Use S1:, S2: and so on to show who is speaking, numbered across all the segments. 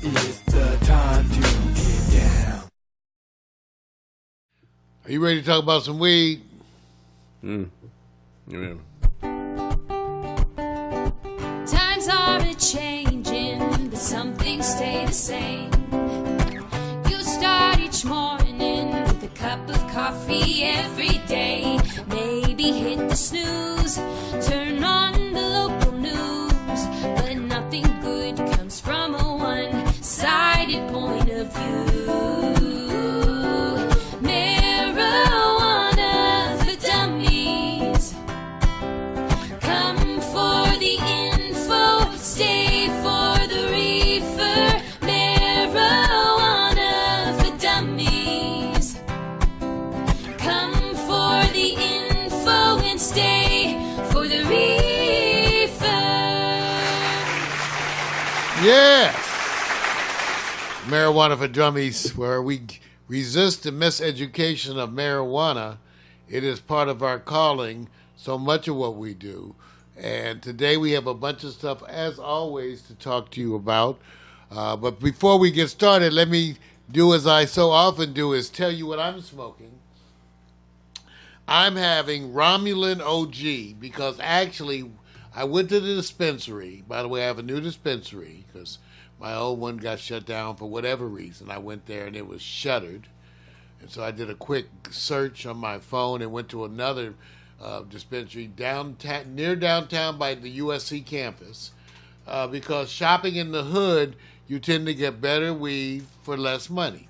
S1: It's the time to get down.
S2: Are you ready to talk about some weed?
S3: Yeah.
S4: Times are a-changing, but some things stay the same. You start each morning with a cup of coffee every day. Maybe hit the snooze, turn on the local news, but nothing good comes from a one-sided point of view. Marijuana for dummies. Come for the info, stay for the reefer. Marijuana for dummies. Come for the info and stay for the reefer.
S2: Yes. Marijuana for Dummies, where we resist the miseducation of marijuana. It is part of our calling, so much of what we do. And today we have a bunch of stuff, as always, to talk to you about. But before we get started, let me do as I so often do, is tell you what I'm smoking. I'm having Romulan OG because actually I went to the dispensary. By the way, I have a new dispensary because my old one got shut down for whatever reason. I went there and it was shuttered. And so I did a quick search on my phone and went to another dispensary downtown, near downtown by the USC campus. Because shopping in the hood, you tend to get better weed for less money.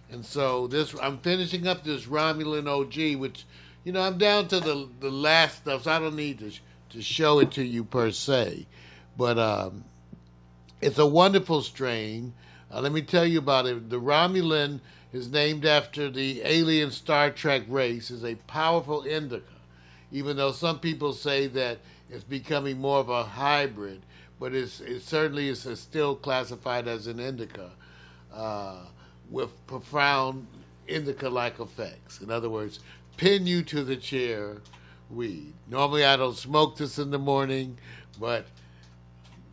S2: And so I'm finishing up this Romulan OG, which, you know, I'm down to the last stuff, so I don't need to show it to you per se. But it's a wonderful strain. Let me tell you about it. The Romulan is named after the alien Star Trek race, is a powerful indica, even though some people say that it's becoming more of a hybrid, but it certainly is still classified as an indica with profound indica-like effects. In other words, pin you to the chair weed. Normally I don't smoke this in the morning, but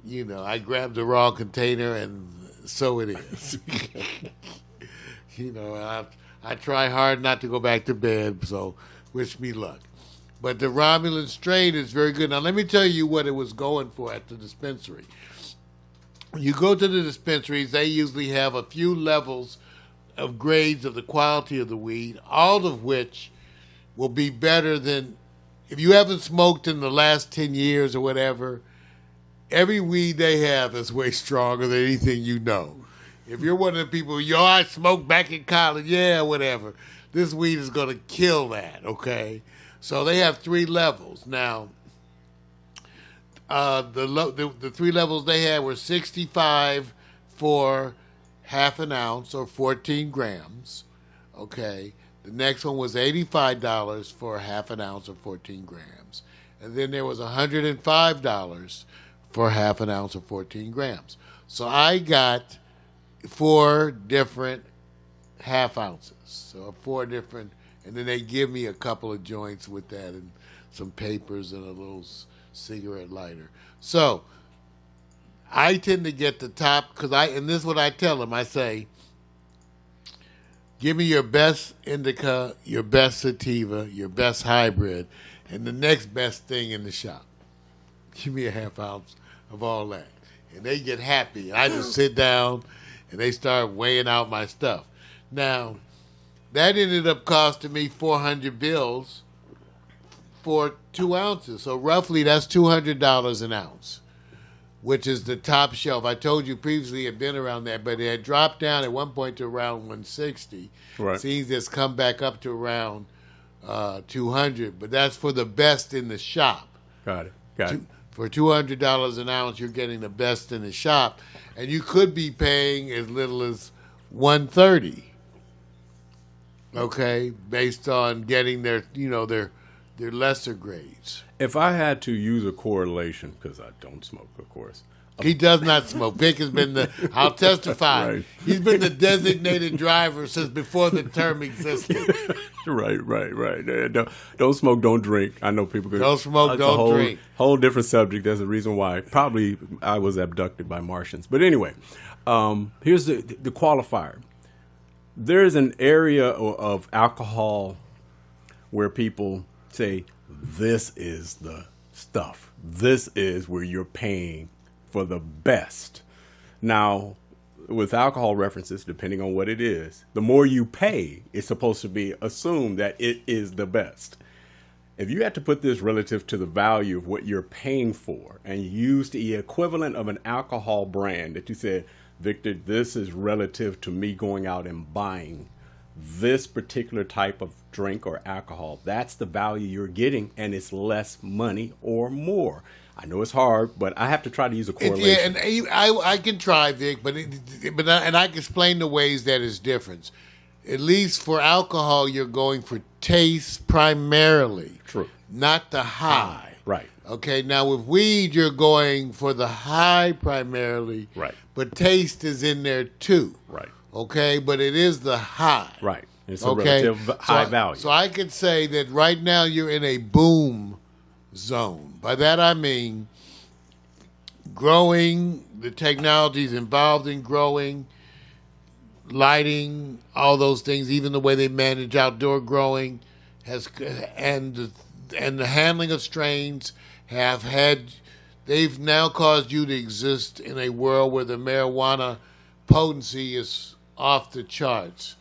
S2: you know, I grabbed the raw container and so it is. You know, I try hard not to go back to bed, so wish me luck. But the Romulan strain is very good. Now, let me tell you what it was going for at the dispensary. When you go to the dispensaries, they usually have a few levels of grades of the quality of the weed, all of which will be better than, if you haven't smoked in the last 10 years or whatever, every weed they have is way stronger than anything you know. If you're one of the people, I smoked back in college, yeah, whatever. This weed is going to kill that, okay? So they have 3 levels. Now, the 3 levels they had were 65 for half an ounce or 14 grams, okay? The next one was $85 for half an ounce or 14 grams. And then there was $105 for half an ounce or 14 grams. So I got 4 different half ounces. So 4 different, and then they give me a couple of joints with that and some papers and a little cigarette lighter. So I tend to get the top, and this is what I tell them. I say, give me your best indica, your best sativa, your best hybrid, and the next best thing in the shop. Give me a half ounce of all that. And they get happy. I just sit down and they start weighing out my stuff. Now, that ended up costing me 400 bills for 2 ounces. So roughly that's $200 an ounce, which is the top shelf. I told you previously it had been around that, but it had dropped down at one point to around 160.
S3: Right.
S2: Seems it's come back up to around 200, but that's for the best in the shop.
S3: Got it.
S2: For $200 an ounce, you're getting the best in the shop, and you could be paying as little as $130. Okay, based on getting their lesser grades.
S3: If I had to use a correlation, because I don't smoke, of course,
S2: He does not smoke. Vic has been I'll testify.
S3: Right.
S2: He's been the designated driver since before the term existed.
S3: Right. Don't smoke, don't drink. I know people could.
S2: Don't smoke,
S3: That's
S2: don't
S3: a
S2: drink.
S3: Whole different subject. There's a reason why. Probably I was abducted by Martians. But anyway, here's the qualifier. There's an area of alcohol where people say, this is the stuff. This is where you're paying for the best. Now, with alcohol references, depending on what it is, the more you pay, it's supposed to be assumed that it is the best. If you had to put this relative to the value of what you're paying for and use the equivalent of an alcohol brand that you said, Victor, this is relative to me going out and buying this particular type of drink or alcohol, that's the value you're getting, and it's less money or more. I know it's hard, but I have to try to use a correlation.
S2: Yeah, and I can try, Vic, but I can explain the ways that it's different. At least for alcohol, you're going for taste primarily.
S3: True.
S2: Not the high.
S3: Right.
S2: Okay, now with weed, you're going for the high primarily.
S3: Right.
S2: But taste is in there too.
S3: Right.
S2: Okay, but it is the high.
S3: Right. It's a relative high value.
S2: So I could say that right now you're in a boom zone. By that I mean growing, the technologies involved in growing, lighting, all those things, even the way they manage outdoor growing and the handling of strains they've now caused you to exist in a world where the marijuana potency is off the charts.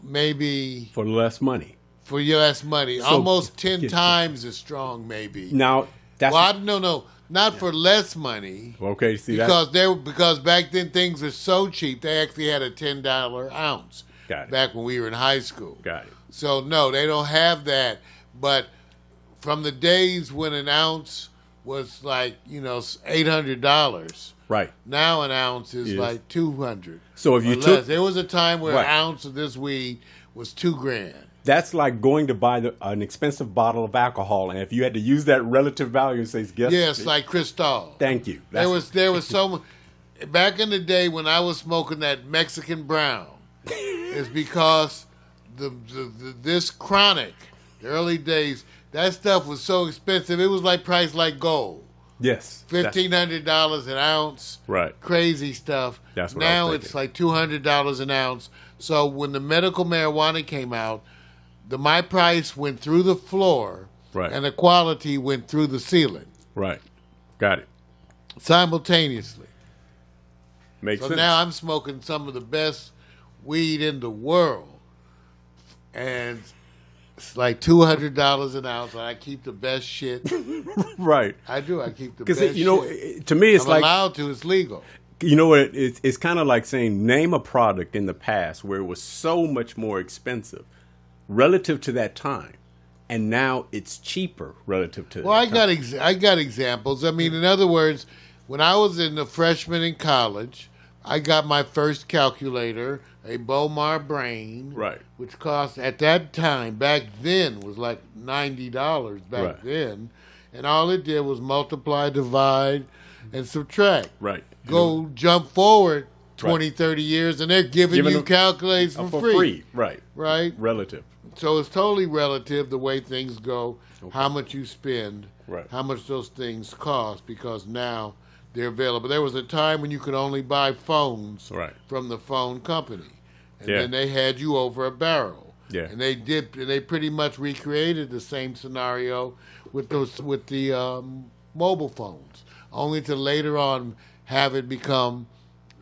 S2: Maybe
S3: for less money.
S2: For less money.
S3: So,
S2: almost 10 times as strong, maybe.
S3: Now, that's...
S2: Well, no. Not for less money.
S3: Okay, see
S2: because because back then things were so cheap, they actually had a $10 ounce.
S3: Got it.
S2: Back when we were in high school.
S3: Got it.
S2: So, no, they don't have that. But from the days when an ounce was like, $800.
S3: Right.
S2: Now an ounce is like $200.
S3: So if you
S2: took... There was a time where
S3: right.
S2: an ounce of this weed was $2,000.
S3: That's like going to buy an expensive bottle of alcohol, and if you had to use that relative value and say, guess...
S2: Yes, like Cristal.
S3: Thank you.
S2: There was so much... Back in the day when I was smoking that Mexican brown, it's because this chronic, the early days, that stuff was so expensive. It was like priced like gold.
S3: Yes.
S2: $1,500 an ounce.
S3: Right.
S2: Crazy stuff.
S3: That's what
S2: now
S3: I was
S2: it's like $200 an ounce. So when the medical marijuana came out, my price went through the floor.
S3: Right.
S2: And the quality went through the ceiling.
S3: Right. Got it.
S2: Simultaneously.
S3: Makes sense.
S2: So now I'm smoking some of the best weed in the world. And it's like $200 an ounce, and I keep the best shit.
S3: Right.
S2: I do. I keep the best
S3: shit.
S2: Because,
S3: to me, it's
S2: I'm allowed to. It's legal.
S3: You know what? It's kind of like saying, name a product in the past where it was so much more expensive relative to that time, and now it's cheaper relative to.
S2: Well, I got examples. I mean, in other words, when I was a freshman in college, I got my first calculator, a Bowmar Brain,
S3: right,
S2: which cost at that time back then was like $90 back
S3: right.
S2: then, and all it did was multiply, divide, and subtract.
S3: Right.
S2: Jump forward 20,
S3: right.
S2: 30 years, and they're giving you calculators for free.
S3: Right.
S2: Right.
S3: Relative.
S2: So it's totally relative the way things go, how much you spend,
S3: right.
S2: how much those things cost, because now they're available. There was a time when you could only buy phones
S3: right.
S2: from the phone company, and
S3: yeah.
S2: then they had you over a barrel.
S3: Yeah.
S2: And they pretty much recreated the same scenario with the mobile phones, only to later on have it become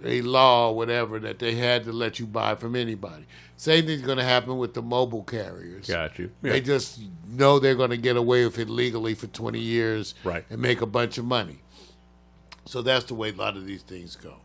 S2: a law or whatever that they had to let you buy from anybody. Same thing's going to happen with the mobile carriers.
S3: Got you. Yeah.
S2: They just know they're going to get away with it legally for 20 years
S3: right.
S2: and make a bunch of money. So that's the way a lot of these things go.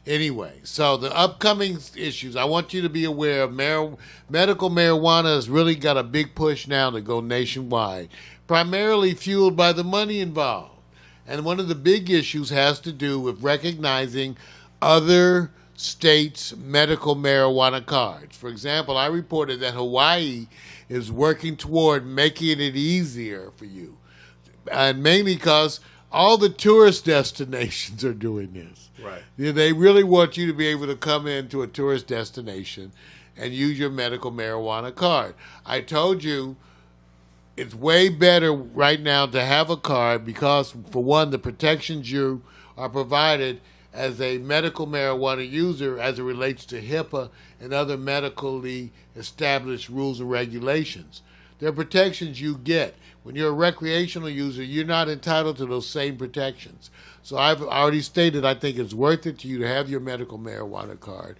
S2: Anyway, so the upcoming issues, I want you to be aware of medical marijuana has really got a big push now to go nationwide, primarily fueled by the money involved. And one of the big issues has to do with recognizing other states' medical marijuana cards. For example, I reported that Hawaii is working toward making it easier for you. And mainly because all the tourist destinations are doing this.
S3: Right.
S2: They really want you to be able to come into a tourist destination and use your medical marijuana card. I told you it's way better right now to have a card because, for one, the protections you are provided as a medical marijuana user as it relates to HIPAA and other medically established rules and regulations. There are protections you get. When you're a recreational user, you're not entitled to those same protections. So I've already stated I think it's worth it to you to have your medical marijuana card.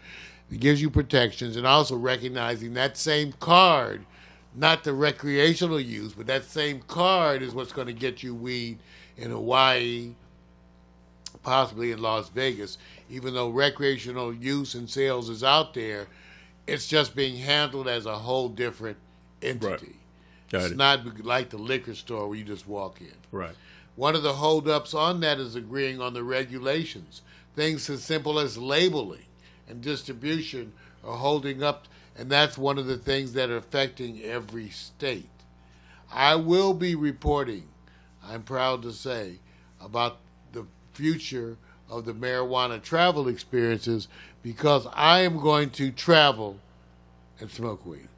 S2: It gives you protections, and also recognizing that same card, not the recreational use, but that same card is what's going to get you weed in Hawaii, possibly in Las Vegas. Even though recreational use and sales is out there, it's just being handled as a whole different entity.
S3: Got
S2: It's
S3: it.
S2: not like the liquor store where you just walk in.
S3: Right.
S2: One of the holdups on that is agreeing on the regulations. Things as simple as labeling and distribution are holding up, and that's one of the things that are affecting every state. I will be reporting, I'm proud to say, about the future of the marijuana travel experiences because I am going to travel and smoke weed.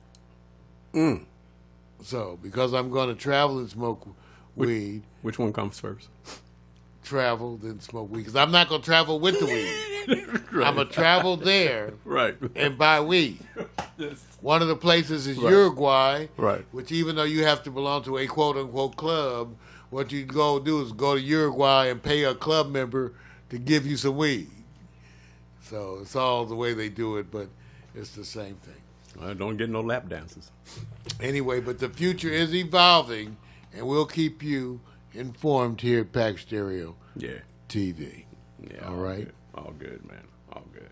S2: So, because I'm going to travel and smoke weed,
S3: Which one comes first?
S2: travel, then smoke weed. Because I'm not going to travel with the weed.
S3: Right.
S2: I'm going to travel there
S3: Right.
S2: and buy weed. One of the places is
S3: Right.
S2: Uruguay,
S3: Right.
S2: which even though you have to belong to a quote-unquote club, what you go do is go to Uruguay and pay a club member to give you some weed. So it's all the way they do it, but it's the same thing.
S3: Don't get no lap dances.
S2: Anyway, but the future is evolving, and we'll keep you informed here at Pack Stereo
S3: Yeah.
S2: TV.
S3: Yeah.
S2: All right.
S3: Good. All good, man. All good.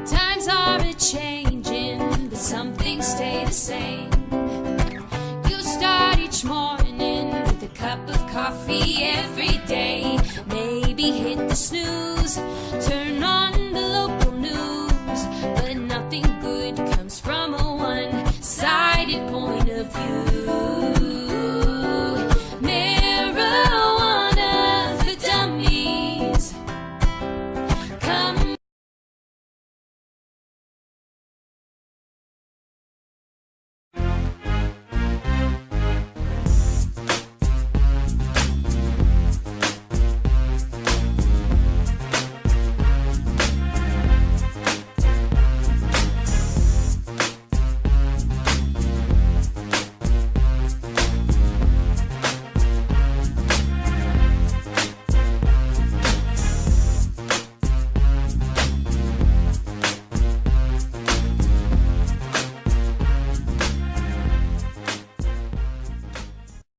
S4: Times are a-changing, but some things stay the same. You start each morning with a cup of coffee every day.